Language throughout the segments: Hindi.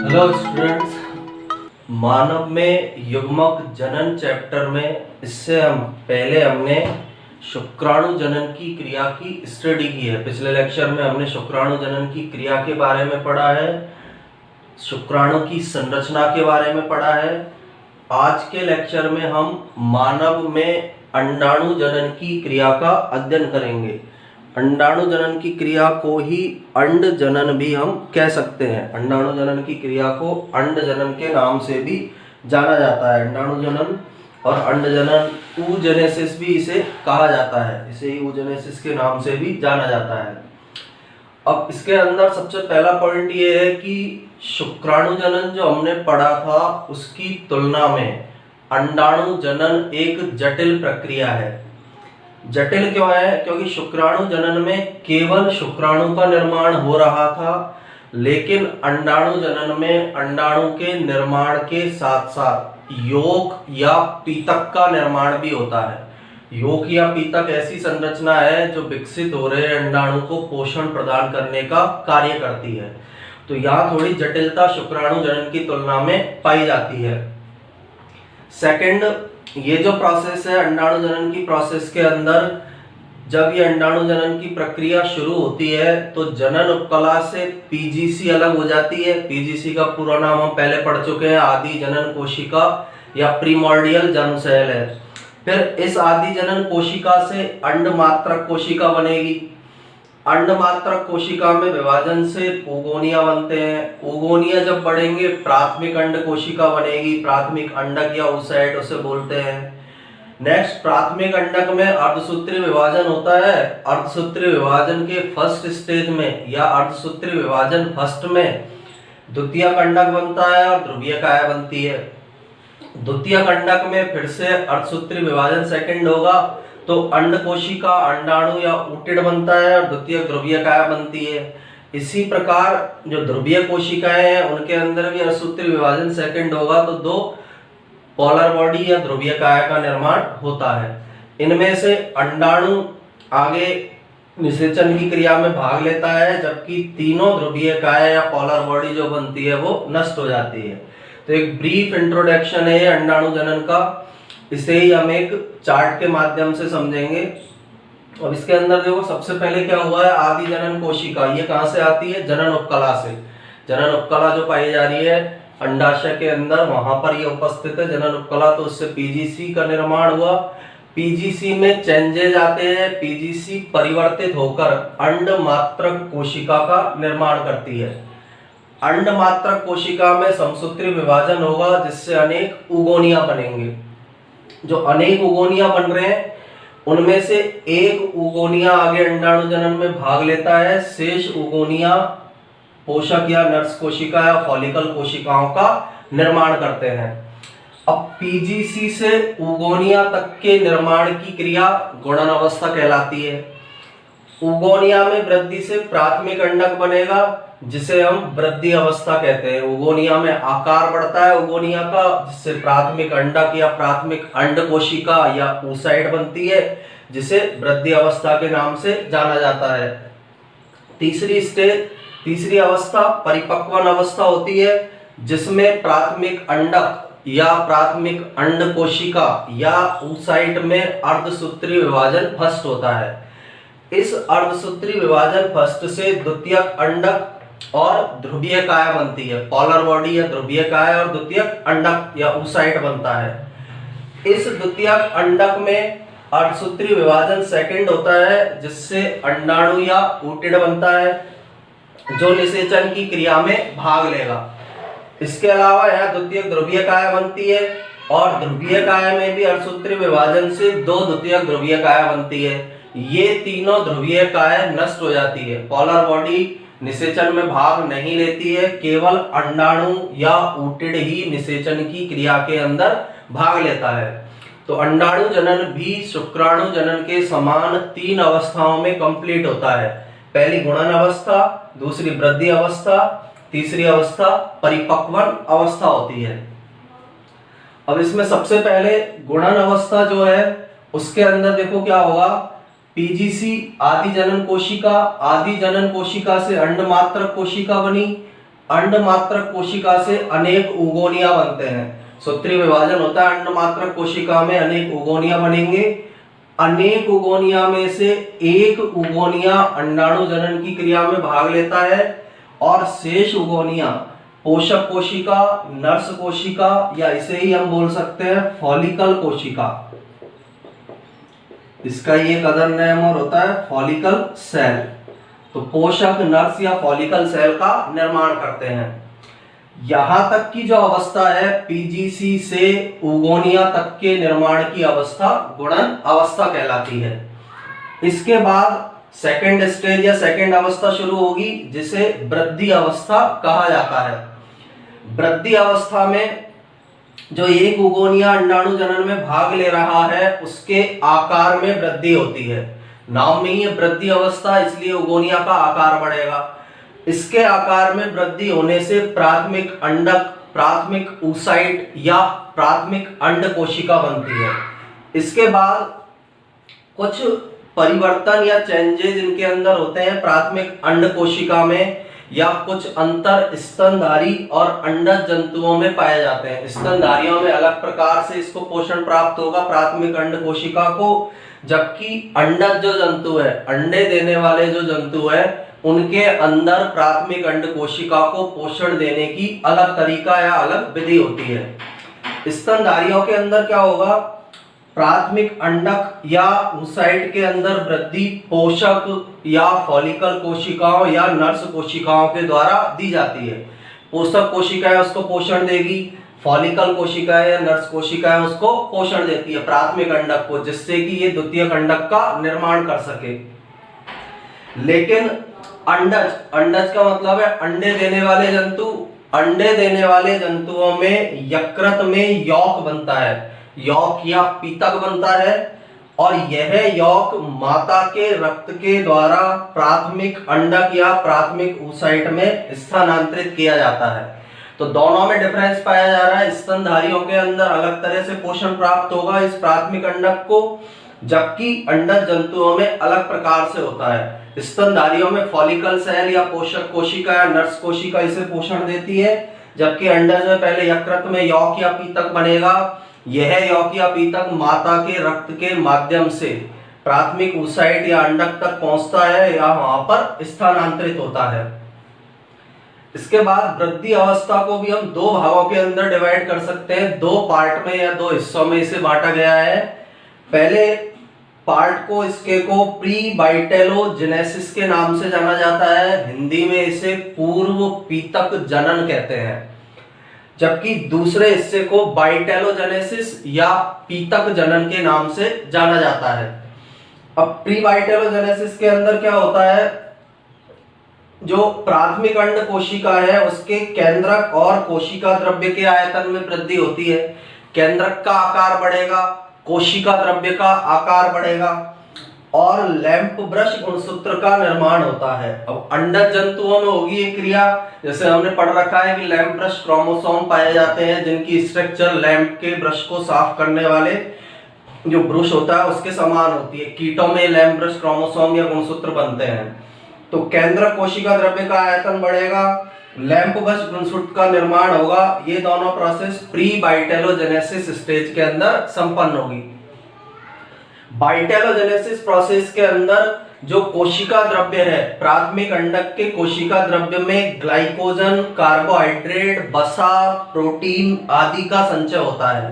हेलो स्टूडेंट्स, मानव में युग्मक जनन चैप्टर में इससे हम पहले हमने शुक्राणु जनन की क्रिया की स्टडी की है। पिछले लेक्चर में हमने शुक्राणु जनन की क्रिया के बारे में पढ़ा है, शुक्राणु की संरचना के बारे में पढ़ा है। आज के लेक्चर में हम मानव में अंडाणु जनन की क्रिया का अध्ययन करेंगे। अंडाणु जनन की क्रिया को ही अंड जनन भी हम कह सकते हैं। अंडाणु जनन की क्रिया को अंड जनन के नाम से भी जाना जाता है। अंडाणु जनन और अंड जनन, oogenesis भी इसे कहा जाता है, इसे oogenesis के नाम से भी जाना जाता है। अब इसके अंदर सबसे पहला पॉइंट ये है कि शुक्राणु जनन जो हमने पढ़ा था उसकी तुलना में अंडाणु जनन एक जटिल प्रक्रिया है। जटिल क्यों है? क्योंकि शुक्राणु जनन में केवल शुक्राणु का निर्माण हो रहा था, लेकिन अंडाणु जनन में अंडाणु के निर्माण के साथ साथ योक या पीतक का निर्माण भी होता है। योक या पीतक ऐसी संरचना है जो विकसित हो रहे अंडाणु को पोषण प्रदान करने का कार्य करती है। तो यहाँ थोड़ी जटिलता शुक्राणु जनन की तुलना में पाई जाती है। सेकंड, ये जो प्रोसेस है अंडाणु जनन की प्रोसेस के अंदर, जब ये अंडाणु जनन की प्रक्रिया शुरू होती है तो जनन उपकला से पीजीसी अलग हो जाती है। पीजीसी का पूरा नाम हम पहले पढ़ चुके हैं, आदि जनन कोशिका या प्रीमोर्डियल जर्म सेल है। फिर इस आदि जनन कोशिका से अंडमात्रक कोशिका बनेगी। अंडमात्रक कोशिका में विभाजन से ओगोनिया बनते हैं। ओगोनिया जब बढ़ेंगे प्राथमिक अंड कोशिका बनेगी। प्राथमिक अंडक या oocyte उसे बोलते हैं। नेक्स्ट, प्राथमिक अंडक में अर्धसूत्री विभाजन होता है। अर्धसूत्री विभाजन के फर्स्ट स्टेज में या अर्धसूत्री विभाजन फर्स्ट में द्वितीयक अंडक बनता है और ध्रुवीय काया बनती है। द्वितीयक अंडक में फिर से अर्धसूत्री विभाजन सेकंड होगा तो अंड कोशिका अंडाणु या ऊटिड बनता है और द्वितीयक ध्रुवीय काया बनती है। इसी प्रकार जो ध्रुवीय कोशिकाएं हैं उनके अंदर भी अर्धसूत्री विभाजन सेकंड होगा तो दो पोलर बॉडी या ध्रुवीय काया का निर्माण होता है। इनमें से अंडाणु आगे निषेचन की क्रिया में भाग लेता है, जबकि तीनों ध्रुवीय काया या पोलर बॉडी जो बनती है वो नष्ट हो जाती है। तो एक ब्रीफ इंट्रोडक्शन है अंडाणु जनन का, इसे ही हम एक चार्ट के माध्यम से समझेंगे। अब इसके अंदर देखो सबसे पहले क्या हुआ है, आदि जनन कोशिका ये कहां से आती है? जनन उपकला से। जनन उपकला जो पाई जा रही है अंडाशय के अंदर, वहां पर ये उपस्थित है जनन उपकला। तो उससे पीजीसी का निर्माण हुआ। पीजीसी में चेंजेज आते हैं, पीजीसी परिवर्तित होकर अंडमात्रक कोशिका का निर्माण करती है। अंडमात्रक कोशिका में समसूत्री विभाजन होगा जिससे अनेक उगोनिया बनेंगे। जो अनेक उगोनिया बन रहे हैं उनमें से एक उगोनिया आगे अंडाणु जनन में भाग लेता है। शेष उगोनिया पोषक या नर्स कोशिका या फॉलिकल कोशिकाओं का निर्माण करते हैं। अब पीजीसी से उगोनिया तक के निर्माण की क्रिया गुणन अवस्था कहलाती है। उगोनिया में वृद्धि से प्राथमिक अंडक बनेगा जिसे हम वृद्धि अवस्था कहते हैं। उगोनिया में आकार बढ़ता है उगोनिया का, जिससे प्राथमिक अंडक या प्राथमिक अंड कोशिका या oocyte बनती है, जिसे वृद्धि अवस्था के नाम से जाना जाता है। तीसरी अवस्था परिपक्वन अवस्था होती है, जिसमें प्राथमिक अंडक या प्राथमिक अंड कोशिका या oocyte में अर्धसूत्री विभाजन फर्स्ट होता है। इस अर्धसूत्री विभाजन फर्स्ट से द्वितीयक अंडक और ध्रुवीय काया बनती है। पोलर बॉडी या ध्रुवीय काया और द्वितीयक अंडक या oocyte बनता है। इस द्वितीयक अंडक में अर्धसूत्री विभाजन सेकंड होता है, जिससे अंडाणु या ऊटिड बनता है जो निषेचन की क्रिया में भाग लेगा। इसके अलावा यहाँ द्वितीयक ध्रुवीय काया बनती है और ध्रुवीय काया में भी अर्धसूत्री विभाजन से दो द्वितीयक ध्रुवीय काया बनती है। ये तीनों ध्रुवीय काया नष्ट हो जाती है। पोलर बॉडी निषेचन में भाग नहीं लेती है, केवल अंडाणु या ऊटिड ही निषेचन की क्रिया के अंदर भाग लेता है। तो अंडाणु जनन भी शुक्राणु जनन के समान तीन अवस्थाओं में कंप्लीट होता है। पहली गुणन अवस्था, दूसरी वृद्धि अवस्था, तीसरी अवस्था परिपक्वन अवस्था होती है। अब इसमें सबसे पहले गुणन अवस्था जो है उसके अंदर देखो क्या होगा, पीजीसी आदि जनन कोशिका से अंडमात्रक कोशिका बनी। अंडमात्रक कोशिका से अनेक उगोनिया बनते हैं। सूत्रीय विभाजन होता है, अंडमात्रक कोशिका में अनेक उगोनिया बनेंगे। अनेक उगोनिया में से एक उगोनिया अंडाणु जनन की क्रिया में भाग लेता है और शेष उगोनिया पोषक कोशिका, नर्स कोशिका या इसे ही हम बोल सकते हैं फॉलिकल कोशिका, इसका ये एक अदर नेम और होता है फॉलिकल सेल। तो पोषक, नर्स या फॉलिकल सेल का निर्माण करते हैं। यहां तक की जो अवस्था है पीजीसी से उगोनिया तक के निर्माण की अवस्था गुणन अवस्था कहलाती है। इसके बाद सेकेंड स्टेज या सेकेंड अवस्था शुरू होगी जिसे वृद्धि अवस्था कहा जाता है। वृद्धि अवस्था में जो एक उगोनिया अंडाणु जनन में भाग ले रहा है उसके आकार में वृद्धि होती है। नाम में ही है वृद्धि अवस्था, इसलिए उगोनिया का आकार बढ़ेगा। इसके आकार में वृद्धि होने से प्राथमिक अंडक, प्राथमिक ऊसाइट या प्राथमिक अंड कोशिका बनती है। इसके बाद कुछ परिवर्तन या चेंजेस इनके अंदर होते हैं प्राथमिक अंड कोशिका में, या कुछ अंतर स्तनधारी और अंडज जंतुओं में पाए जाते हैं। स्तनधारियों में अलग प्रकार से इसको पोषण प्राप्त होगा प्राथमिक अंड कोशिका को, जबकि अंडज जो जंतु है, अंडे देने वाले जो जंतु है, उनके अंदर प्राथमिक अंड कोशिका को पोषण देने की अलग तरीका या अलग विधि होती है। स्तनधारियों के अंदर क्या होगा, प्राथमिक अंडक या ऊसाइट के अंदर वृद्धि पोषक या फॉलिकल कोशिकाओं या नर्स कोशिकाओं के द्वारा दी जाती है। पोषक कोशिकाएं उसको पोषण देगी, फॉलिकल कोशिकाएं या नर्स कोशिकाएं उसको पोषण देती है प्राथमिक अंडक को, जिससे कि ये द्वितीयक अंडक का निर्माण कर सके। लेकिन अंडज, अंडज का मतलब है अंडे देने वाले जंतु। अंडे देने वाले जंतुओं में यकृत में यौक बनता है, यौक या पीतक बनता है, और यह यौक माता के रक्त के द्वारा प्राथमिक अंडक या प्राथमिक ऊसाइट में स्थानांतरित किया जाता है। तो दोनों में डिफरेंस पाया जा रहा है। स्तनधारियों के अंदर अलग तरह से पोषण प्राप्त होगा इस प्राथमिक अंडक को, जबकि अंडज जंतुओं में अलग प्रकार से होता है। स्तनधारियों में फॉलिकल सेल या पोषक कोशिका या नर्स कोशिका इसे पोषण देती है, जबकि अंडज में पहले यकृत में यौक या पीतक बनेगा। यह यौक या पीतक माता के रक्त के माध्यम से प्राथमिक ऊसाइट या अंडक तक पहुंचता है या वहां पर स्थानांतरित होता है। इसके बाद वृद्धि अवस्था को भी हम दो भागों के अंदर डिवाइड कर सकते हैं, दो पार्ट में या दो हिस्सों में इसे बांटा गया है। पहले पार्ट को इसके को प्री वाइटेलोजेनेसिस के नाम से जाना जाता है, हिंदी में इसे पूर्व पीतक जनन कहते हैं, जबकि दूसरे हिस्से को वाइटेलोजेनेसिस या पीतक जनन के नाम से जाना जाता है। अब प्री वाइटेलोजेनेसिस के अंदर क्या होता है, जो प्राथमिक अंड कोशिका है उसके केंद्रक और कोशिका द्रव्य के आयतन में वृद्धि होती है। केंद्रक का आकार बढ़ेगा, कोशिका द्रव्य का आकार बढ़ेगा और लैंप ब्रश गुणसूत्र का निर्माण होता है। अब अंडज जंतुओं में होगी ये क्रिया, जैसे हमने पढ़ रखा है कि लैंप ब्रश क्रोमोसोम पाए जाते हैं जिनकी स्ट्रक्चर लैंप के ब्रश को साफ करने वाले जो ब्रश होता है उसके समान होती है। कीटों में लैंप ब्रश क्रोमोसोम या गुणसूत्र बनते हैं। तो केंद्रक कोशिका द्रव्य का आयतन बढ़ेगा, लैंप ब्रश गुणसूत्र का निर्माण होगा। ये दोनों प्रोसेस प्री वाइटेलोजेनेसिस स्टेज के अंदर संपन्न होगी। वाइटेलोजेनेसिस प्रोसेस के अंदर जो कोशिका द्रव्य है, प्राथमिक अंडक के कोशिका द्रव्य में ग्लाइकोजन, कार्बोहाइड्रेट, वसा, प्रोटीन आदि का संचय होता है।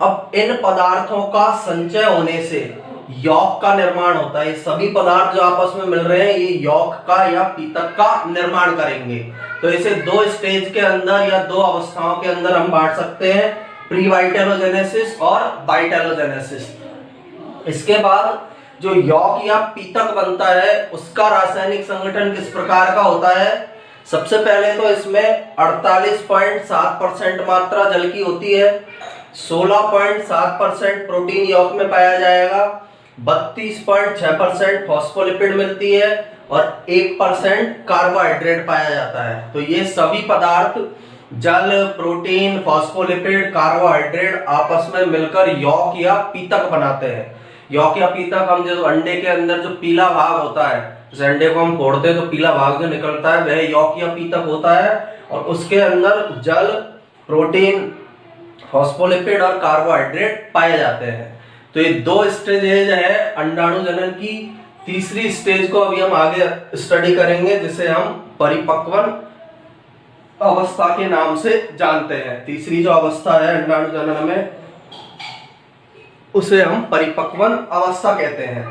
अब इन पदार्थों का संचय होने से यौक का निर्माण होता है। सभी पदार्थ जो आपस में मिल रहे हैं ये यौक का या पीतक का निर्माण करेंगे। तो इसे दो स्टेज के अंदर या दो अवस्थाओं के अंदर हम बांट सकते हैं, प्री वाइटेलोजेनेसिस और वाइटेलोजेनेसिस। इसके बाद जो यौक या पीतक बनता है उसका रासायनिक संगठन किस प्रकार का होता है। सबसे पहले तो इसमें 48.7% मात्रा जल की होती है, 16.7% प्रोटीन यौक में पाया जाएगा, 32.6% फॉस्फोलिपिड मिलती है और 1% कार्बोहाइड्रेट पाया जाता है। तो ये सभी पदार्थ जल, प्रोटीन, फॉस्फोलिपिड, कार्बोहाइड्रेट आपस में मिलकर यौक या पीतक बनाते हैं। यौक या पीतक हम जो अंडे के अंदर जो पीला भाग होता है जैसे अंडे को हम फोड़ते हैं तो पीला भाग जो निकलता है वह यॉक या पीतक होता है, और उसके अंदर जल, प्रोटीन, फॉस्फोलिपिड और कार्बोहाइड्रेट पाए जाते हैं। तो ये 2 स्टेजेज है अंडाणु जनन की। तीसरी स्टेज को अभी हम आगे स्टडी करेंगे, जिसे हम परिपक्वन अवस्था के नाम से जानते हैं। तीसरी जो अवस्था है अंडाणु जनन में, उसे हम परिपक्वन अवस्था कहते हैं।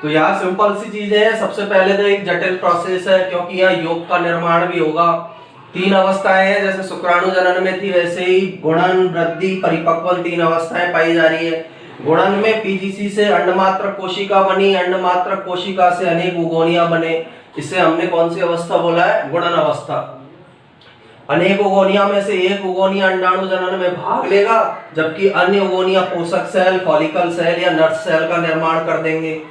तो यहाँ सिंपल सी चीजें हैं। सबसे पहले तो एक जटिल प्रोसेस है, क्योंकि यहाँ योग का निर्माण भी होगा। 3 अवस्थाएं हैं, जैसे शुक्राणु जनन में थी वैसे ही गुणन, वृद्धि, परिपक्वन 3 अवस्थाएं पाई जा रही है। गुणन में पीजीसी से अंडमात्र कोशिका बनी, अंडमात्र कोशिका से अनेक उगोनिया बने। इसे हमने कौन सी अवस्था बोला है? गुणन अवस्था। अनेक उगोनिया में से एक उगोनिया अंडाणु जनन में भाग लेगा, जबकि अन्य उगोनिया पोषक सेल, फॉलिकल सेल या नर्स सेल का निर्माण कर देंगे।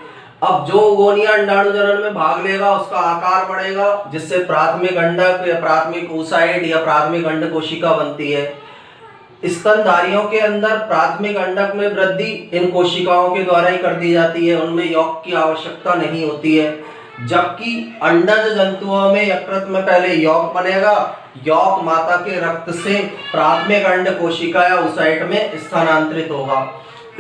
अब जो उगोनिया अंडाणु जनन में भाग लेगा उसका आकार बढ़ेगा, जिससे प्राथमिक अंडक या प्राथमिक oocyte या प्राथमिक अंड कोशिका बनती है। स्तनधारियों के अंदर प्राथमिक अंडक में वृद्धि इन कोशिकाओं के द्वारा ही कर दी जाती है, उनमें यौक की आवश्यकता नहीं होती है। जबकि अंडज जंतुओं में यकृत में पहले यौक बनेगा, यौक माता के रक्त से प्राथमिक अंड कोशिका या oocyte में स्थानांतरित होगा।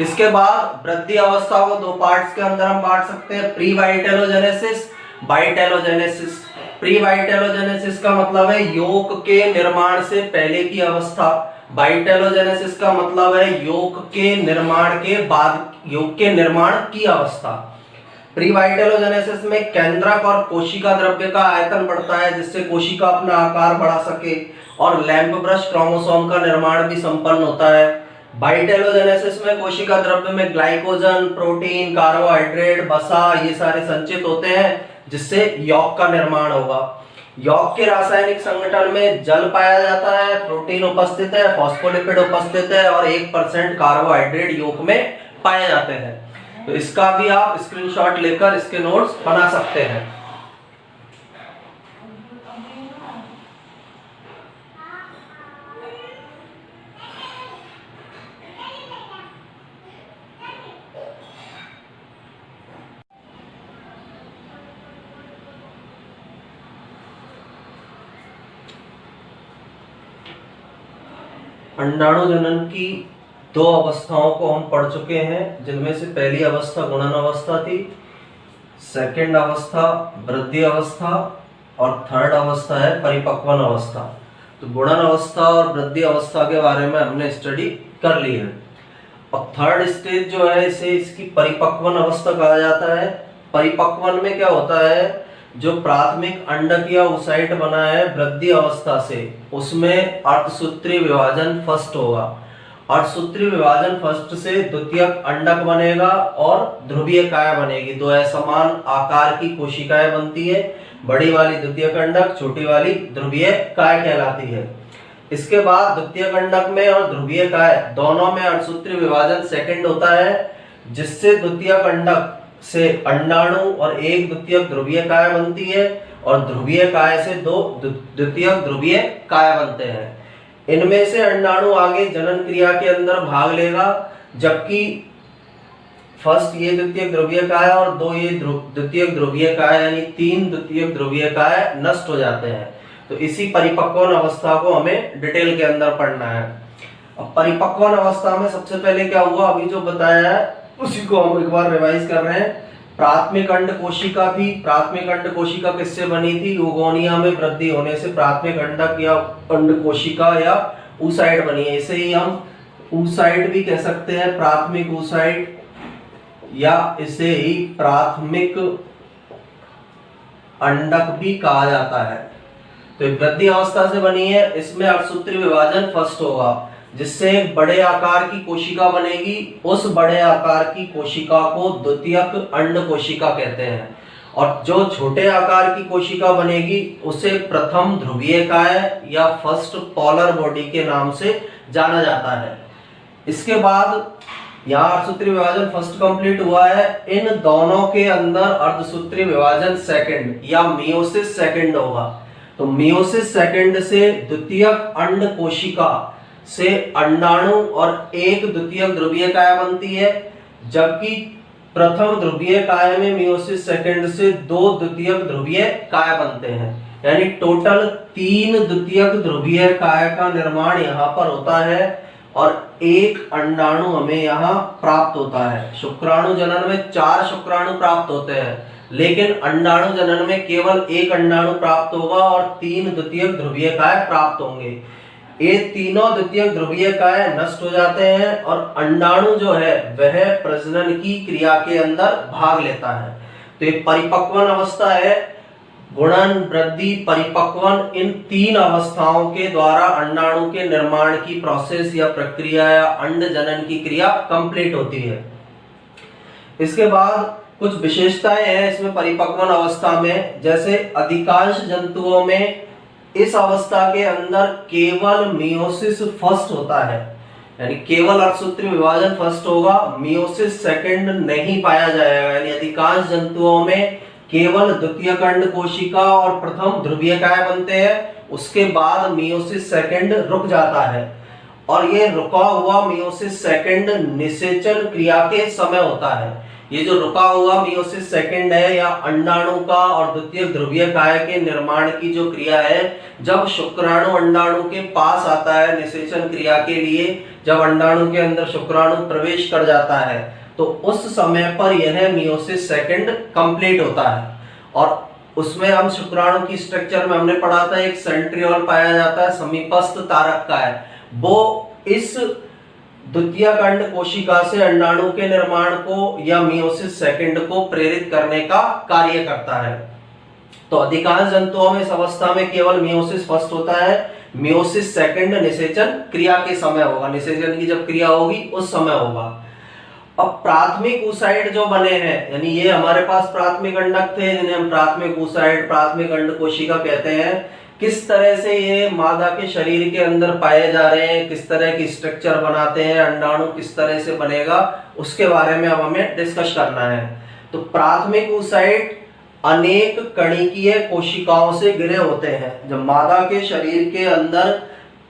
इसके बाद वृद्धि अवस्था को 2 पार्ट्स के अंदर हम बांट सकते हैं, प्री वाइटेलोजेनेसिस, बाइटेलोजेनेसिस। प्री वाइटेलोजेनेसिस का मतलब है यौक के निर्माण से पहले की अवस्था। बाइटेलोजेनेसिस का मतलब है यौक के निर्माण के बाद यौक के निर्माण की अवस्था। प्री वाइटेलोजेनेसिस में केंद्रक और कोशिका द्रव्य का आयतन बढ़ता है, जिससे कोशिका अपना आकार बढ़ा सके, और लैंप ब्रश क्रोमोसोम का निर्माण भी संपन्न होता है। वाइटेलोजेनेसिस में कोशिका द्रव्य में ग्लाइकोजन, प्रोटीन, कार्बोहाइड्रेट, वसा ये सारे संचित होते हैं, जिससे यौक का निर्माण होगा। यौक के रासायनिक संगठन में जल पाया जाता है, प्रोटीन उपस्थित है, फॉस्फोलिपिड उपस्थित है और 1% कार्बोहाइड्रेट यौक में पाए जाते हैं। तो इसका भी आप स्क्रीनशॉट लेकर इसके नोट्स बना सकते हैं। अंडाणु जनन की 2 अवस्थाओं को हम पढ़ चुके हैं, जिनमें से पहली अवस्था गुणन अवस्था थी, सेकंड अवस्था वृद्धि अवस्था, और थर्ड अवस्था है परिपक्वन अवस्था। तो गुणन अवस्था और वृद्धि अवस्था के बारे में हमने स्टडी कर ली है। अब थर्ड स्टेज जो है, इसे इसकी परिपक्वन अवस्था कहा जाता है। परिपक्वन में क्या होता है, जो प्राथमिक अंडक या oocyte बना है वृद्धि अवस्था से, उसमें अर्धसूत्रीय विभाजन फर्स्ट होगा। अर्धसूत्रीय विभाजन फर्स्ट से द्वितीयक अंडक बनेगा और ध्रुवीय काय बनेगी। 2 असमान आकार की कोशिकाएं बनती है, बड़ी वाली द्वितीयक अंडक, छोटी वाली ध्रुवीय काय कहलाती है। इसके बाद द्वितीयक अंडक में और ध्रुवीय काय दोनों में अर्धसूत्रीय विभाजन सेकंड होता है, जिससे द्वितीयक अंडक से अंडाणु और एक द्वितीयक ध्रुवीय काय बनती है, और ध्रुवीय काय से 2 द्वितीयक ध्रुवीय काय बनते हैं। इनमें से अंडाणु आगे जनन क्रिया के अंदर भाग लेगा, जबकि फर्स्ट ये द्वितीयक ध्रुवीय काय और 2 ये द्वितीयक ध्रुवीय काय, यानी 3 द्वितीयक ध्रुवीय काय नष्ट हो जाते हैं। तो इसी परिपक्वन अवस्था को हमें डिटेल के अंदर पढ़ना है। अब परिपक्वन अवस्था में सबसे पहले क्या हुआ, अभी जो बताया है उसी को हम एक बार रिवाइज कर रहे हैं। प्राथमिक अंड कोशिका थी। प्राथमिक अंड कोशिका किससे बनी थी? उगोनिया में वृद्धि होने से प्राथमिक अंडक या अंड कोशिका या oocyte बनी है। इसे ही हम oocyte भी कह सकते हैं, प्राथमिक oocyte, या इसे ही प्राथमिक अंडक भी कहा जाता है। तो वृद्धि अवस्था से बनी है, इसमें अर्धसूत्रीय विभाजन फर्स्ट होगा, जिससे एक बड़े आकार की कोशिका बनेगी। उस बड़े आकार की कोशिका को द्वितीयक अंड कोशिका कहते हैं, और जो छोटे आकार की कोशिका बनेगी उसे प्रथम ध्रुवीय काय या फर्स्ट पोलर बॉडी के नाम से जाना जाता है। इसके बाद यहाँ अर्धसूत्रीय विभाजन फर्स्ट कंप्लीट हुआ है, इन दोनों के अंदर अर्धसूत्रीय विभाजन सेकंड या मियोसिस सेकंड होगा। तो मियोसिस सेकंड से द्वितीयक अंड कोशिका से अंडाणु और एक द्वितीयक ध्रुवीय काय बनती है, जबकि प्रथम ध्रुवीय काय में मियोसिस सेकंड से 2 द्वितीयक ध्रुवीय काय बनते हैं, यानी टोटल 3 द्वितीयक ध्रुवीय काय का निर्माण यहाँ पर होता है और एक अंडाणु हमें यहाँ प्राप्त होता है। शुक्राणु जनन में 4 शुक्राणु प्राप्त होते हैं, लेकिन अंडाणु जनन में केवल एक अंडाणु प्राप्त होगा और 3 द्वितीयक ध्रुवीय काय प्राप्त होंगे। ये तीनों द्वितीयक ध्रुवीय काय नष्ट हो जाते हैं और अंडाणु जो है वह प्रजनन की क्रिया के अंदर भाग लेता है। तो ये परिपक्वन अवस्था है, गुणन, वृद्धि, परिपक्वन, इन 3 अवस्थाओं के द्वारा अंडाणु के निर्माण की प्रोसेस या प्रक्रिया या अंड जनन की क्रिया कंप्लीट होती है। इसके बाद कुछ विशेषताएं हैं इसमें परिपक्वन अवस्था में, जैसे अधिकांश जंतुओं में इस अवस्था के अंदर केवल मियोसिस फर्स्ट होता है, यानी केवल अर्धसूत्रीय विभाजन फर्स्ट होगा, मियोसिस सेकंड नहीं पाया जाएगा। यानी अधिकांश जंतुओं में केवल द्वितीयक अंड कोशिका और प्रथम ध्रुवीय काय बनते हैं, उसके बाद मियोसिस सेकंड रुक जाता है और ये रुका हुआ मियोसिस सेकंड निषेचन क्रिया के समय होता है। ये जो रुका हुआ मियोसिस सेकंड है या अंडाणु का और द्वितीयक ध्रुवीय काय के निर्माण की जो क्रिया है, जब शुक्राणु अंडाणु के पास आता है निषेचन क्रिया के लिए, जब अंडाणु के अंदर शुक्राणु प्रवेश कर जाता है, तो उस समय पर यह मियोसिस सेकंड कंप्लीट होता है। और उसमें हम शुक्राणु की स्ट्रक्चर में हमने पढ़ा था एक सेंट्रियोल पाया जाता है, समीपस्थ तारक का है, वो इस द्वितीयक अंड कोशिका से अंडाणु के निर्माण को या मियोसिस सेकंड को प्रेरित करने का कार्य करता है। तो अधिकांश जंतुओं में इस अवस्था में केवल मियोसिस फर्स्ट होता है, मियोसिस सेकंड निषेचन क्रिया के समय होगा, निषेचन की जब क्रिया होगी उस समय होगा। अब प्राथमिक oocyte जो बने हैं, यानी ये हमारे पास प्राथमिक अंडक थे जिन्हें हम प्राथमिक oocyte, प्राथमिक अंड कोशिका कहते हैं। किस तरह से ये मादा के शरीर के अंदर पाए जा रहे हैं, किस तरह की स्ट्रक्चर बनाते हैं, अंडाणु किस तरह से बनेगा, उसके बारे में अब हमें डिस्कस करना है। तो प्राथमिक oocyte अनेक कणिकीय कोशिकाओं से घिरे होते हैं। जब मादा के शरीर के अंदर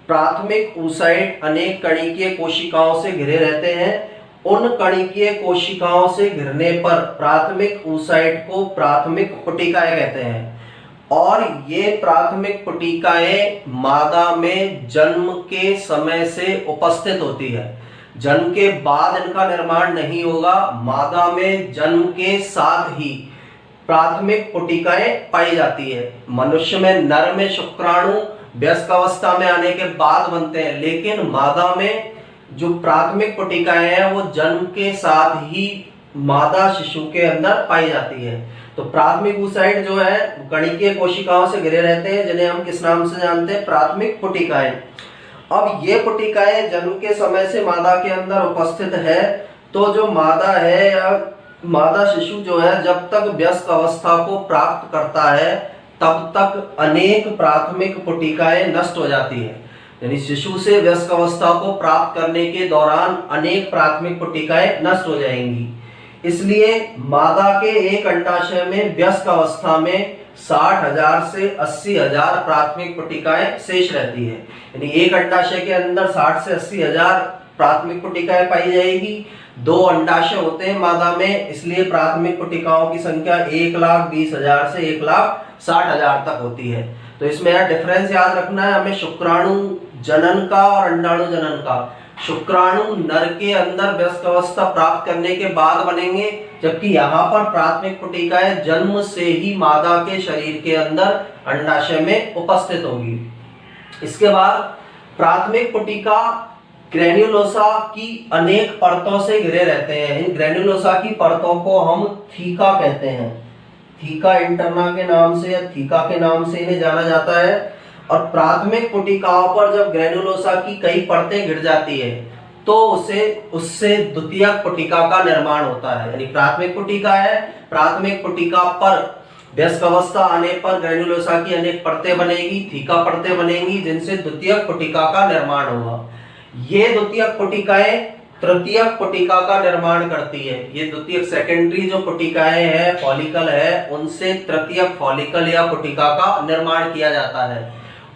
प्राथमिक oocyte अनेक कणिकीय कोशिकाओं से घिरे रहते हैं, उन कणिकीय कोशिकाओं से घिरने पर प्राथमिक oocyte को प्राथमिक पुटिकाएं कहते हैं और ये प्राथमिक पुटिकाएं मादा में जन्म के समय से उपस्थित होती है। जन्म के बाद इनका निर्माण नहीं होगा, मादा में जन्म के साथ ही प्राथमिक पुटिकाएं पाई जाती है। मनुष्य में, नर में शुक्राणु वयस्क अवस्था में आने के बाद बनते हैं, लेकिन मादा में जो प्राथमिक पुटिकाएं हैं वो जन्म के साथ ही मादा शिशु के अंदर पाई जाती है। तो प्राथमिक oocyte जो है कणिकीय कोशिकाओं से घिरे रहते हैं, जिन्हें हम किस नाम से जानते हैं, प्राथमिक पुटिकाएं। अब ये पुटिकाएं जन्म के समय से मादा के अंदर उपस्थित है, तो जो मादा है या मादा शिशु जो है जब तक वयस्क अवस्था को प्राप्त करता है तब तक अनेक प्राथमिक पुटिकाएं नष्ट हो जाती है। यानी शिशु से वयस्क अवस्था को प्राप्त करने के दौरान अनेक प्राथमिक पुटिकाएं नष्ट हो जाएंगी। इसलिए मादा के एक अंडाशय में वयस्क अवस्था में 60,000 से 80,000 प्राथमिक पुटिकाएं शेष रहती है। यानी एक अंडाशय के अंदर 60 से 80,000 प्राथमिक पुटिकाएं पाई जाएगी। 2 अंडाशय होते हैं मादा में, इसलिए प्राथमिक पुटिकाओं की संख्या 1,20,000 से 1,60,000 तक होती है। तो इसमें यह डिफरेंस याद रखना है हमें शुक्राणु जनन का और अंडाणु जनन का। शुक्राणु नर के अंदर वयस्क अवस्था प्राप्त करने के बाद बनेंगे, जबकि यहाँ पर प्राथमिक पुटिकाएं जन्म से ही मादा के शरीर के अंदर अंडाशय में उपस्थित होगी। इसके बाद प्राथमिक पुटिका ग्रेन्युलोसा की अनेक परतों से घिरे रहते हैं। इन ग्रेन्युलोसा की परतों को हम थीका कहते हैं, थीका इंटरना के नाम से या थीका के नाम से इन्हें जाना जाता है। और प्राथमिक पुटिकाओं पर जब ग्रेन्युलोसा की कई परतें घिर जाती है तो उससे द्वितीयक पुटिका का निर्माण होता है। यानी प्राथमिक पुटिका है, प्राथमिक पुटिका पर वयस्क अवस्था आने पर ग्रेन्युलोसा की अनेक परतें बनेगी, थीका परतें बनेंगी, जिनसे द्वितीयक पुटिका का निर्माण होगा। ये द्वितीयक पुटिकाएं तृतीयक पुटिका का निर्माण करती है। ये द्वितीयक सेकेंडरी जो पुटिकाएं हैं, फॉलिकल है, उनसे तृतीयक फॉलिकल या पुटिका का निर्माण किया जाता है।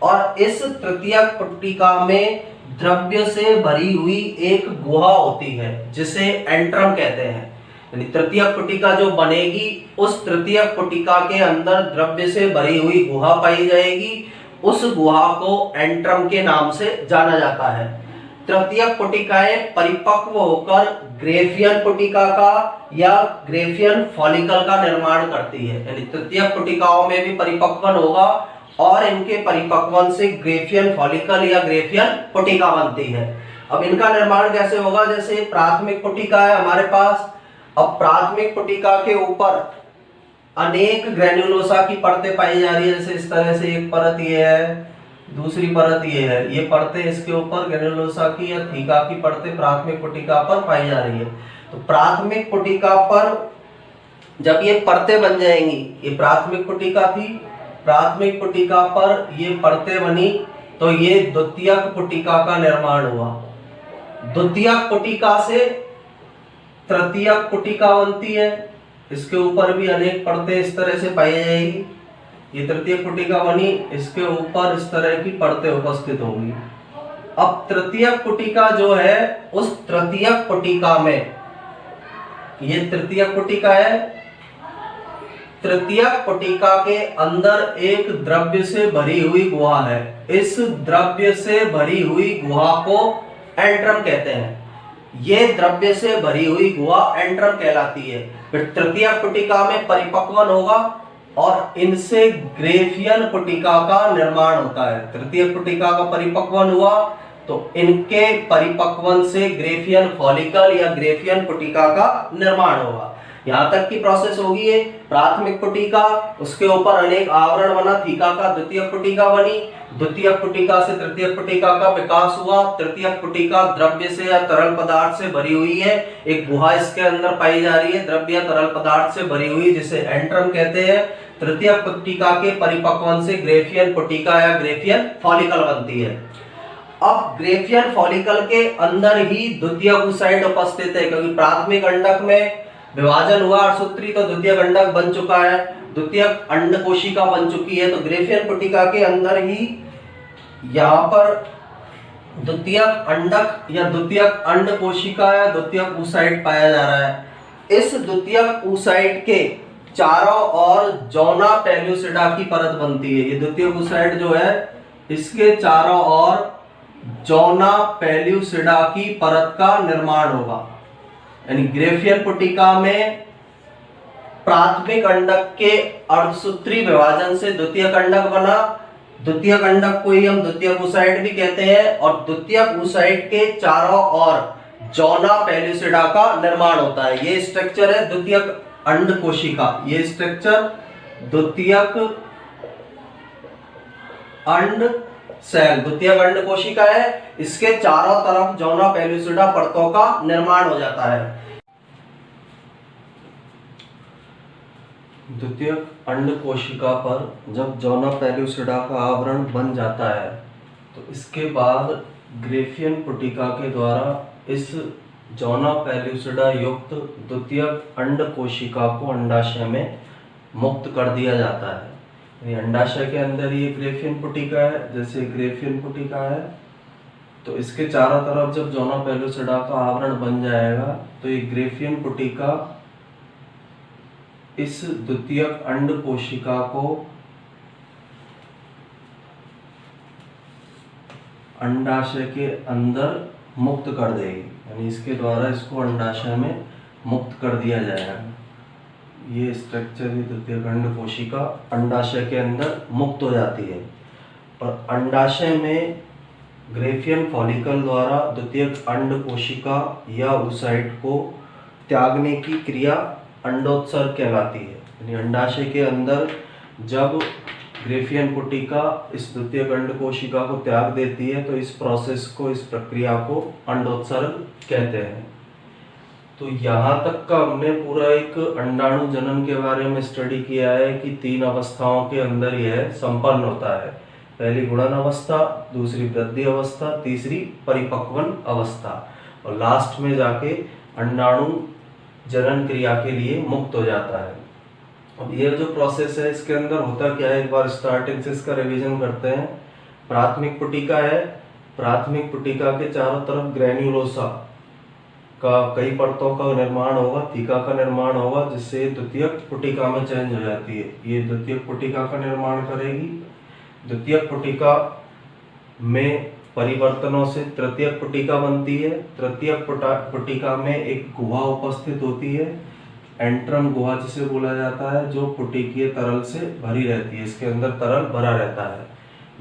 और इस तृतीयक पुटिका में द्रव्य से भरी हुई एक गुहा होती है जिसे एंट्रम कहते हैं। यानी तृतीयक पुटिका जो बनेगी उस तृतीयक पुटिका के अंदर द्रव्य से भरी हुई गुहा पाई जाएगी। उस गुहा को एंट्रम के नाम से जाना जाता है। तृतीयक पुटिकाएं परिपक्व होकर ग्रेफियन पुटिका का या ग्रेफियन फॉलिकल का निर्माण करती है। यानी तृतीयक पुटिकाओं में भी परिपक्वन होगा और इनके परिपक्वन से ग्रेफियन फॉलिकल या ग्रेफियन पुटिका बनती है। अब इनका निर्माण कैसे होगा? जैसे प्राथमिक पुटिका है हमारे पास। अब प्राथमिक पुटिका के ऊपर अनेक ग्रेन्युलोसा की परतें पाई जा रही है। जैसे इस तरह से एक परत ये है, दूसरी परत ये है, ये परतें इसके ऊपर ग्रेन्युलोसा की या थीका की परतें प्राथमिक पुटिका पर पाई जा रही है। तो प्राथमिक पुटिका पर जब ये परतें बन जाएंगी, ये प्राथमिक पुटिका थी, प्राथमिक पुटिका पर ये परतें बनी तो ये द्वितीयक पुटिका का निर्माण हुआ। द्वितीयक पुटिका से तृतीयक पुटिका बनती है। इसके ऊपर भी अनेक परतें इस तरह से पाई जाएगी। ये तृतीयक पुटिका बनी, इसके ऊपर इस तरह की परतें उपस्थित होंगी। अब तृतीयक पुटिका जो है, उस तृतीयक पुटिका में, ये तृतीयक पुटिका है, तृतीयक पुटिका के अंदर एक द्रव्य से भरी हुई गुहा है। इस द्रव्य से भरी हुई गुहा को एंट्रम कहते हैं। ये द्रव्य से भरी हुई गुहा एंट्रम कहलाती है। फिर तृतीयक पुटिका में परिपक्वन होगा और इनसे ग्रेफियन पुटिका का निर्माण होता है। तृतीयक पुटिका का परिपक्वन हुआ तो इनके परिपक्वन से ग्रेफियन फॉलिकल या ग्रेफियन पुटिका का निर्माण होगा। यहां तक की प्रोसेस होगी है। प्राथमिक पुटिका, उसके ऊपर अनेक आवरण बना, थीका का द्वितीयक पुटिका बनी, द्वितीयक पुटिका से तृतीयक पुटिका का विकास हुआ। तृतीयक पुटिका द्रव्य से या तरल पदार्थ से भरी हुई है। एक गुहा इसके अंदर पाई जा रही है, द्रव्य या तरल पदार्थ से भरी हुई, जिसे एंट्रम कहते हैं। तृतीयक पुटिका के परिपक्वन से ग्रेफियन पुटिका या ग्रेफियन फॉलिकल बनती है। अब ग्रेफियन फॉलिकल के अंदर ही द्वितीयक oocyte उपस्थित है, क्योंकि प्राथमिक अंडक में विभाजन हुआ अर्थसूत्री, तो द्वितीयक अंडक बन चुका है, द्वितीयक अंड कोशिका बन चुकी है। तो ग्रेफियन पुटिका के अंदर ही यहाँ पर द्वितीयक अंडक या द्वितीयक अंड कोशिका या द्वितीयक oocyte पाया जा रहा है। इस द्वितीयक oocyte के चारों ओर जोना पेल्यूसिडा की परत बनती है। ये द्वितीयक oocyte जो है, इसके चारों ओर जोना पेल्यूसिडा की परत का निर्माण होगा। यानी ग्रेफियन पुटिका में प्राथमिक अंडक के अर्धसूत्री विभाजन से द्वितीयक अंडक बना। द्वितीयक अंडक को ही हम द्वितीयक oocyte भी कहते हैं और द्वितीयक oocyte के चारों ओर जोना पेल्यूसिडा का निर्माण होता है। ये स्ट्रक्चर है द्वितीयक अंड कोशिका। ये स्ट्रक्चर द्वितीयक अंड सेल, द्वितीयक अंड कोशिका है। इसके चारों तरफ जोना पेल्यूसिडा परतों का निर्माण हो जाता है। द्वितीयक अंड कोशिका पर जब जोना पेल्यूसिडा का आवरण बन जाता है तो इसके बाद ग्रेफियन पुटिका के द्वारा इस जोना पेल्यूसिडा युक्त द्वितीयक अंड कोशिका को अंडाशय में मुक्त कर दिया जाता है। अंडाशय के अंदर ये ग्रेफियन पुटिका है। जैसे ग्रेफियन पुटिका है तो इसके चारों तरफ जब जोना पेल्यूसिडा का आवरण बन जाएगा तो ये ग्रेफियन पुटिका इस द्वितीयक अंड कोशिका को अंडाशय के अंदर मुक्त कर देगी। यानी इसके द्वारा इसको अंडाशय में मुक्त कर दिया जाएगा। ये स्ट्रक्चर ही द्वितीयक अंड कोशिका अंडाशय के अंदर मुक्त हो जाती है और अंडाशय में ग्रेफियन फॉलिकल द्वारा द्वितीयक अंड कोशिका या oocyte को त्यागने की क्रिया अंडोत्सर्ग कहलाती है। यानी अंडाशय के अंदर जब ग्रेफियन पुटिका इस द्वितीयक अंड कोशिका को त्याग देती है तो इस प्रोसेस को, इस प्रक्रिया को अंडोत्सर्ग कहते हैं। तो यहाँ तक का हमने पूरा एक अंडाणु जनन के बारे में स्टडी किया है कि 3 अवस्थाओं के अंदर यह संपन्न होता है। पहली गुणन अवस्था, दूसरी वृद्धि अवस्था, तीसरी परिपक्वन अवस्था और लास्ट में जाके अंडाणु जनन क्रिया के लिए मुक्त हो जाता है। अब ये जो प्रोसेस है इसके अंदर होता क्या है, एक बार स्टार्टिंग से इसका रिवीजन करते हैं। प्राथमिक पुटिका है, प्राथमिक पुटिका के चारों तरफ ग्रेन्युलोसा का कई परतों का निर्माण होगा, थीका का निर्माण होगा, जिससे द्वितीयक पुटिका में चेंज हो जाती है। ये द्वितीयक पुटिका का निर्माण करेगी। द्वितीयक पुटिका में परिवर्तनों से तृतीयक पुटिका बनती है। तृतीयक पुटिका में एक गुहा उपस्थित होती है, एंट्रम गुहा जिसे बोला जाता है, जो पुटिकीय तरल से भरी रहती है। इसके अंदर तरल भरा रहता है।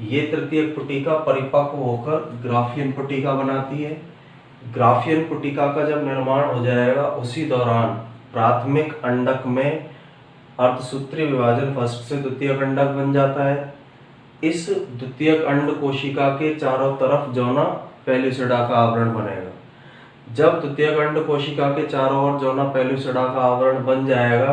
ये तृतीयक पुटिका परिपक्व होकर ग्राफियन पुटिका बनाती है। ग्राफियन पुटिका का जब निर्माण हो जाएगा, उसी दौरान प्राथमिक अंडक में अर्धसूत्री विभाजन फर्स्ट से द्वितीयक अंडक बन जाता है। इस द्वितीयक अंड कोशिका के चारों तरफ जोना पेलुसिडा का आवरण बनेगा। जब द्वितीयक अंड कोशिका के चारों ओर जोना पेलुसिडा का आवरण बन जाएगा,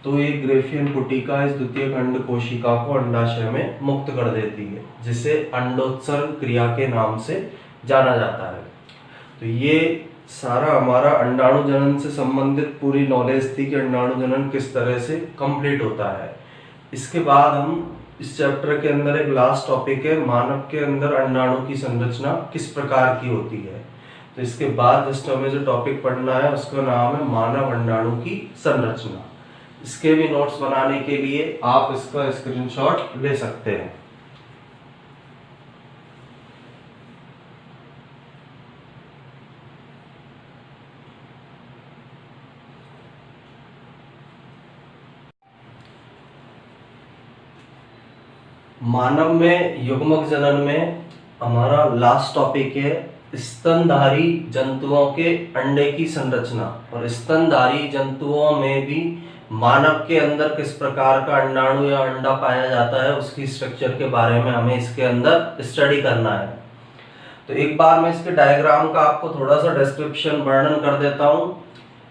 तो ये ग्राफियन पुटिका इस द्वितीयक अंड कोशिका को अंडाशय में मुक्त कर देती है, जिसे अंडोत्सर्ग क्रिया के नाम से जाना जाता है। तो ये सारा हमारा अंडाणु जनन से संबंधित पूरी नॉलेज थी कि अंडाणु जनन किस तरह से कंप्लीट होता है। इसके बाद हम इस चैप्टर के अंदर एक लास्ट टॉपिक है, मानव के अंदर अंडाणु की संरचना किस प्रकार की होती है। तो इसके बाद जस्ट हमें जो टॉपिक पढ़ना है उसका नाम है मानव अंडाणु की संरचना। इसके भी नोट्स बनाने के लिए आप इसका स्क्रीनशॉट ले सकते हैं। मानव में युग्मक जनन में हमारा लास्ट टॉपिक है स्तनधारी जंतुओं के अंडे की संरचना। और स्तनधारी जंतुओं में भी मानव के अंदर किस प्रकार का अंडाणु या अंडा पाया जाता है, उसकी स्ट्रक्चर के बारे में हमें इसके अंदर स्टडी करना है। तो एक बार मैं इसके डायग्राम का आपको थोड़ा सा डिस्क्रिप्शन वर्णन कर देता हूँ।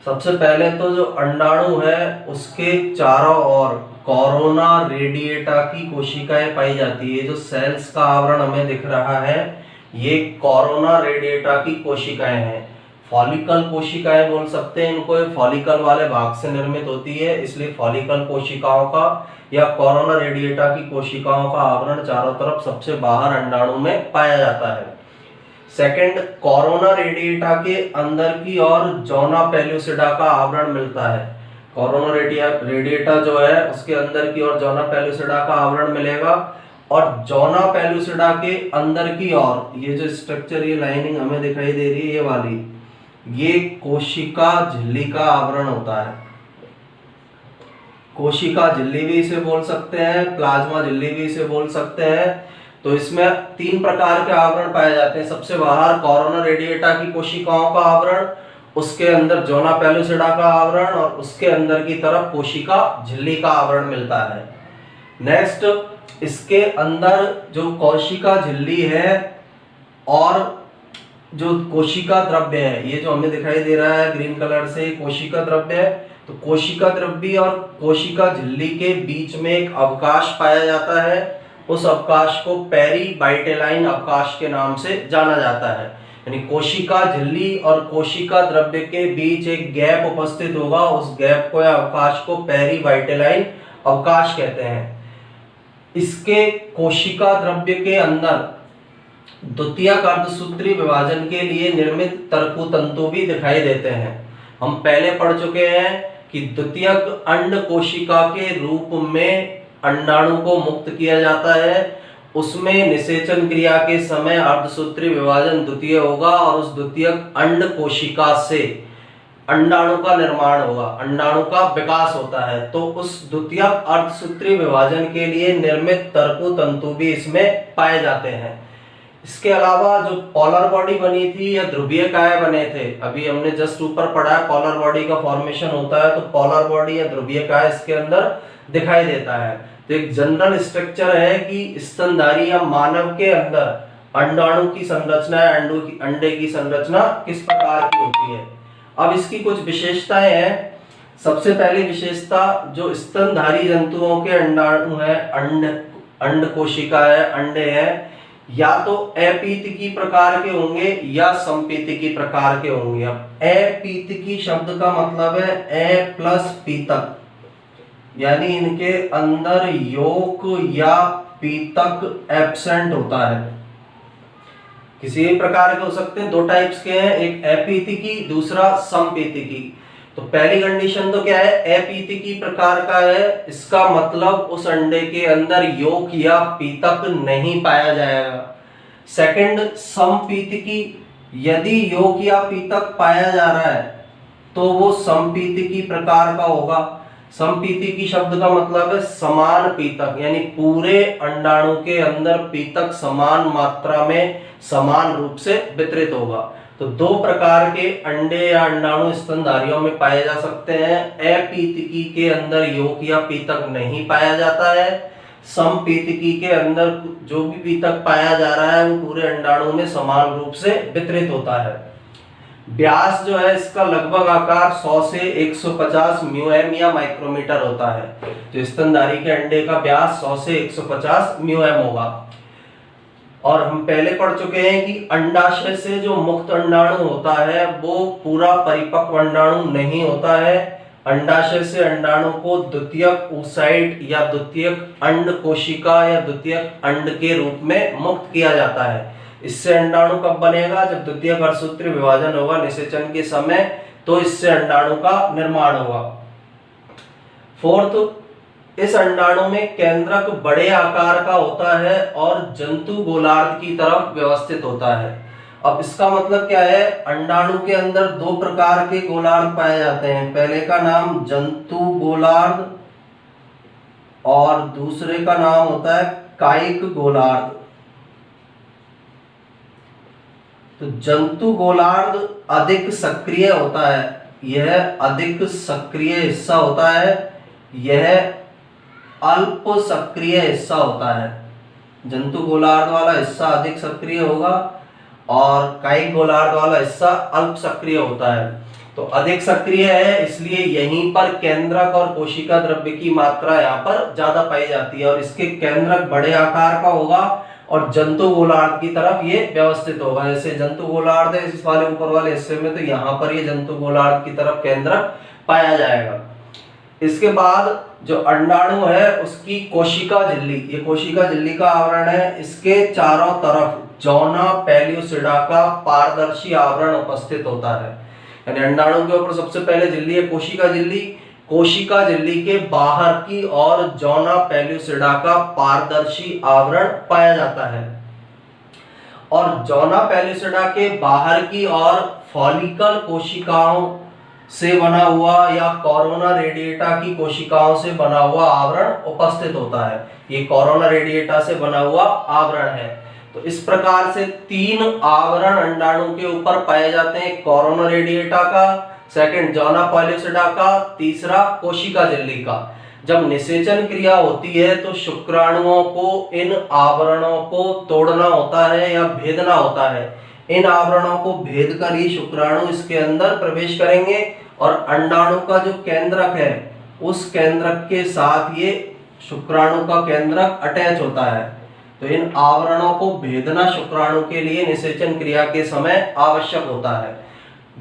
सबसे पहले तो जो अंडाणु है उसके चारों ओर कोरोना रेडिएटा की कोशिकाएं पाई जाती है। जो सेल्स का आवरण हमें दिख रहा है, ये कोरोना रेडिएटा की कोशिकाएं हैं। फॉलिकल कोशिकाएं बोल सकते हैं इनको, फॉलिकल वाले भाग से निर्मित होती है, इसलिए फॉलिकल कोशिकाओं का या कोरोना रेडिएटा की कोशिकाओं का आवरण चारों तरफ सबसे बाहर अंडाणु में पाया जाता है। सेकंड, कोरोना रेडिएटा के अंदर की ओर जोना पेलुसिडा का आवरण मिलता है। कोरोना रेडिएटा जो है उसके अंदर की ओर जोना पेलुसिडा का आवरण मिलेगा। और जोना पेलुसिडा के अंदर की ओर ये जो स्ट्रक्चर, ये लाइनिंग हमें दिखाई दे रही है, ये वाली, ये कोशिका झिल्ली का आवरण होता है। कोशिका झिल्ली भी इसे बोल सकते हैं, प्लाज्मा झिल्ली भी इसे बोल सकते हैं। तो इसमें तीन प्रकार के आवरण पाए जाते हैं। सबसे बाहर कोरोना रेडिएटा की कोशिकाओं का आवरण, उसके अंदर जोना पेलुसिडा का आवरण, और उसके अंदर की तरफ कोशिका झिल्ली का आवरण मिलता है। नेक्स्ट, इसके अंदर जो कोशिका झिल्ली है और जो कोशिका द्रव्य है, ये जो हमें दिखाई दे रहा है ग्रीन कलर से, कोशिका द्रव्य है। तो कोशिका द्रव्य और कोशिका झिल्ली के बीच में एक अवकाश पाया जाता है। उस अवकाश को पेरीबाइटेलाइन अवकाश के नाम से जाना जाता है। यानी कोशिका झिल्ली और कोशिका द्रव्य के बीच एक गैप उपस्थित होगा, उस गैप को या अवकाश को पेरीबाइटेलाइन अवकाश कहते हैं। इसके कोशिका द्रव्य के अंदर द्वितीयक अर्धसूत्री विभाजन के लिए निर्मित तरकु तंतु भी दिखाई देते हैं। हम पहले पढ़ चुके हैं कि द्वितीयक अंड कोशिका के रूप में अंडाणु को मुक्त किया जाता है। उसमें निषेचन क्रिया के समय अर्धसूत्री विभाजन द्वितीय होगा और उस द्वितीयक अंड कोशिका से अंडाणु का निर्माण होगा, अंडाणु का विकास होता है। तो उस द्वितीयक अर्धसूत्री विभाजन के लिए निर्मित तरकु तंतु भी इसमें पाए जाते हैं। इसके अलावा जो पोलर बॉडी बनी थी या ध्रुवीय काय बने थे, अभी हमने जस्ट ऊपर पढ़ा है पोलर बॉडी का फॉर्मेशन होता है, तो पोलर बॉडी या ध्रुवीय काय इसके अंदर दिखाई देता है। तो एक जनरल स्ट्रक्चर है कि स्तनधारी या मानव के अंदर अंडाणु की संरचना, अंडे की संरचना किस प्रकार की होती है। अब इसकी कुछ विशेषताएं हैं। सबसे पहली विशेषता, जो स्तनधारी जंतुओं के अंडाणु है, अंड कोशिका है, अंडे हैं, या तो अपीतिकी प्रकार के होंगे या संपीतिकी प्रकार के होंगे। अब अपीतिकी शब्द का मतलब है ए प्लस पीतक, यानी इनके अंदर योक या पीतक एब्सेंट होता है। किसी भी प्रकार के हो सकते हैं, दो टाइप्स के हैं, एक अपीतिकी, दूसरा समपीतिकी। तो पहली कंडीशन तो क्या है, अपीतिकी प्रकार का है, इसका मतलब उस अंडे के अंदर योक या पीतक नहीं पाया जाएगा। सेकंड समपीतिकी, यदि योक या पीतक पाया जा रहा है तो वो समपीतिकी प्रकार का होगा। समपीतिकी शब्द का मतलब है समान पीतक, यानी पूरे अंडाणु के अंदर पीतक समान मात्रा में समान रूप से वितरित होगा। तो दो प्रकार के अंडे या अंडाणु स्तनधारियों में पाए जा सकते हैं। अपीतिकी के अंदर योक या पीतक नहीं पाया जाता है, समपीतिकी के अंदर जो भी पीतक पाया जा रहा है वो पूरे अंडाणु में समान रूप से वितरित होता है। व्यास जो है इसका लगभग आकार 100 से 150 म्यूएम या माइक्रोमीटर होता है। तो स्तनधारी के अंडे का व्यास 100 से 150 म्यूएम होगा। और हम पहले पढ़ चुके हैं कि अंडाशय से जो मुक्त अंडाणु होता है वो पूरा परिपक्व अंडाणु नहीं होता है। अंडाशय से अंडाणु को द्वितीयक oocyte या द्वितीयक अंड कोशिका या द्वितीयक अंड के रूप में मुक्त किया जाता है। इससे अंडाणु कब बनेगा, जब द्वितीयक अर्धसूत्रीय विभाजन होगा निषेचन के समय, तो इससे अंडाणु का निर्माण होगा। फोर्थ, इस अंडाणु में केंद्रक बड़े आकार का होता है और जंतु गोलार्ध की तरफ व्यवस्थित होता है। अब इसका मतलब क्या है, अंडाणु के अंदर दो प्रकार के गोलार्ध पाए जाते हैं। पहले का नाम जंतु गोलार्ध और दूसरे का नाम होता है कायिक गोलार्ध। तो जंतु गोलार्ध अधिक सक्रिय होता है, यह अधिक सक्रिय हिस्सा होता है, यह अल्प सक्रिय हिस्सा होता है। जंतु गोलार्ध वाला हिस्सा अधिक सक्रिय होगा और कायिक गोलार्ध वाला हिस्सा अल्प सक्रिय होता है। तो अधिक सक्रिय है इसलिए यहीं पर केंद्रक और कोशिका द्रव्य की मात्रा यहाँ पर ज्यादा पाई जाती है और इसके केंद्रक बड़े आकार का होगा और जंतु गोलार्ध की तरफ ये व्यवस्थित होगा। जैसे जंतु गोलार्ध है इस वाले ऊपर वाले हिस्से में, तो यहाँ पर ये जंतु गोलार्ध की तरफ केंद्रक पाया जाएगा। इसके बाद जो अंडाणु है उसकी कोशिका झिल्ली, ये कोशिका झिल्ली का आवरण है, इसके चारों तरफ जौना पेल्यूसिडा का पारदर्शी आवरण उपस्थित होता है। यानी अंडाणु के ऊपर सबसे पहले झिल्ली है कोशिका झिल्ली, कोशिका झिल्ली के बाहर की ओर जौना पेल्यूसिडा का पारदर्शी आवरण पाया जाता है और जौना पेल्यूसिडा के बाहर की ओर फॉलिकल कोशिकाओं से बना हुआ या कोरोना रेडिएटा की कोशिकाओं से बना हुआ आवरण उपस्थित होता है। ये कोरोना रेडिएटा से बना हुआ आवरण है। तो इस प्रकार से तीन आवरण अंडाणु के ऊपर पाए जाते हैं, कोरोना रेडिएटा का, सेकंड जौना पेल्यूसिडा का, तीसरा कोशिका झिल्ली का। जब निषेचन क्रिया होती है तो शुक्राणुओं को इन आवरणों को तोड़ना होता है या भेदना होता है। इन आवरणों को भेद कर ही शुक्राणु इसके अंदर प्रवेश करेंगे और अंडाणु का जो केंद्रक है उस केंद्रक के साथ ये शुक्राणु का केंद्रक अटैच होता है। तो इन आवरणों को भेदना शुक्राणु के लिए निषेचन क्रिया के समय आवश्यक होता है।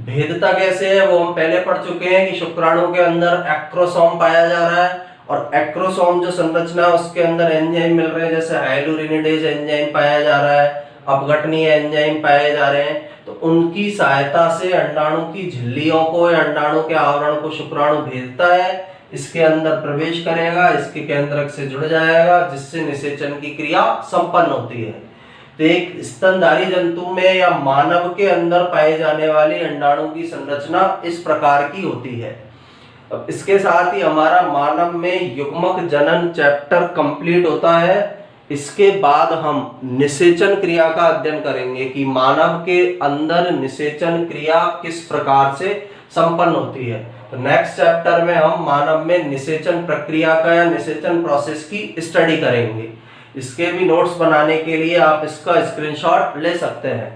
भेदता कैसे है वो हम पहले पढ़ चुके हैं कि शुक्राणु के अंदर एक्रोसोम पाया जा रहा है और एक्रोसोम जो संरचना है उसके अंदर एंजाइम मिल रहे हैं, जैसे हाइलुरिनिडेज एंजाइम पाया जा रहा है, अपघटनीय एंजाइम पाए जा रहे हैं। तो उनकी सहायता से अंडाणु की झिल्लियों को या अंडाणु के आवरण को शुक्राणु भेदता है, इसके अंदर प्रवेश करेगा, इसके केंद्रक से जुड़ जाएगा जिससे निषेचन की क्रिया संपन्न होती है। तो एक स्तनधारी जंतु में या मानव के अंदर पाए जाने वाली अंडाणु की संरचना इस प्रकार की होती है। अब इसके साथ ही हमारा मानव में युग्मक जनन चैप्टर कंप्लीट होता है। इसके बाद हम निषेचन क्रिया का अध्ययन करेंगे कि मानव के अंदर निषेचन क्रिया किस प्रकार से संपन्न होती है। तो नेक्स्ट चैप्टर में हम मानव में निषेचन प्रक्रिया का या निषेचन प्रोसेस की स्टडी करेंगे। इसके भी नोट्स बनाने के लिए आप इसका स्क्रीनशॉट ले सकते हैं।